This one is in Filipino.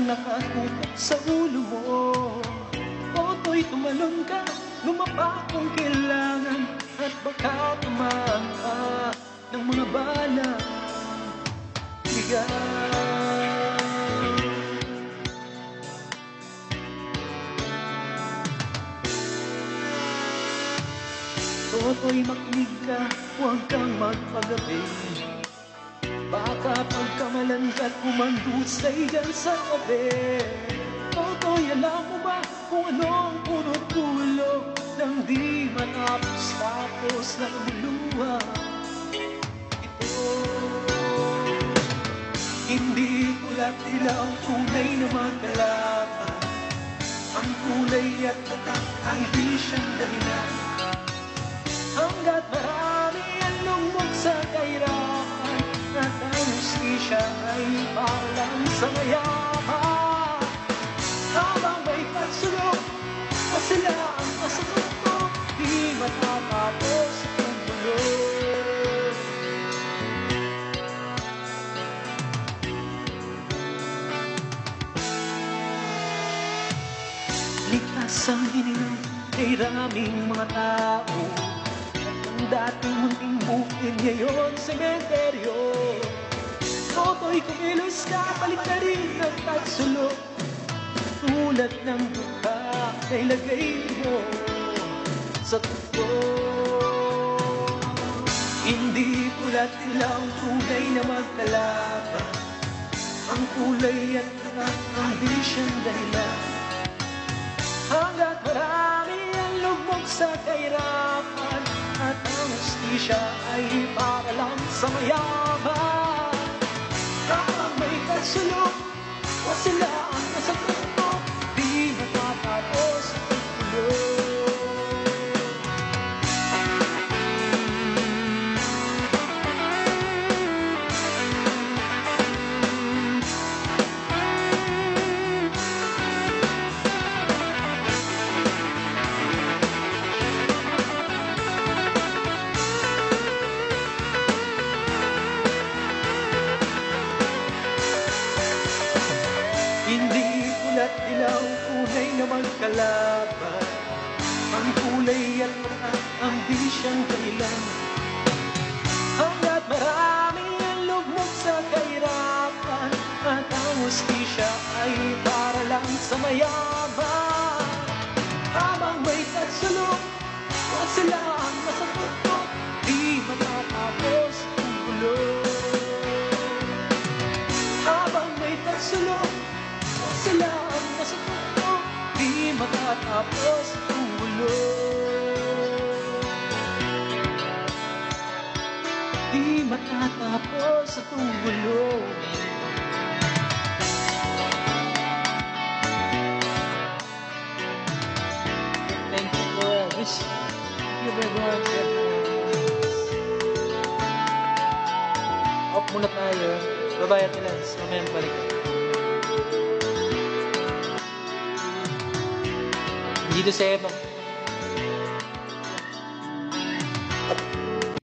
ang nakatutok sa ulo mo. Toto'y tumalon ka, lumapa kung kailangan, at baka tumaan pa ng mga bala. Bigat. Toto'y makinig ka, huwag kang magpagabi. Baka pagkamalan ka't umandusay dyan sa tabi. Toto'y alam mo ba kung ano ang punot dulo ng di matapos-tapos na lumuluha? Ito, hindi pula't ilaw ang tunay na magkalaban. Ang kulay at tatak ay di siyang dahilan. Hanggat marami ang lungmog sa kahirapan, at ang hustisya ay parang sa mayaman. Habang may pagsulong, o sila ang kasagot mo, di matatapos ang mulo. Ligtas ang hininom kay raming mga tao, dating munting bukid, ngayon sementeryo. Toto'y kumilos ka, balik na rin ang tagsulok. Tulad ng duka na ilagay mo sa tuto. Hindi pula't ilaw ang tunay na magkalaban. Ang kulay at ang di siyang dahilan. Hanggat marami ang lugmok sa kahirapan, at ang hustisya ay para lang sa mayaman. Kapag may kasulok, o sila ang nasagot mo, di matatapos ang tulo. Hindi pula't ilaw, tunay na magkalaban. Ang kulay at mata ang di siyang dahilan. Hanggat marami ang lugmok sa kahirapan, at ang hustisya ay para lang sa mayaman. Habang may pagsulok, huwag sila ang nasagot mo, di matatapos ang gulo. Habang may pagsulok, sila ang nasagot mo, di matatapos ang gulo. Di matatapos ang gulo. Thank you for this. Thank you very much. Off muna tayo. Babayat nila. Mamayang balik. Dito sa Ebang.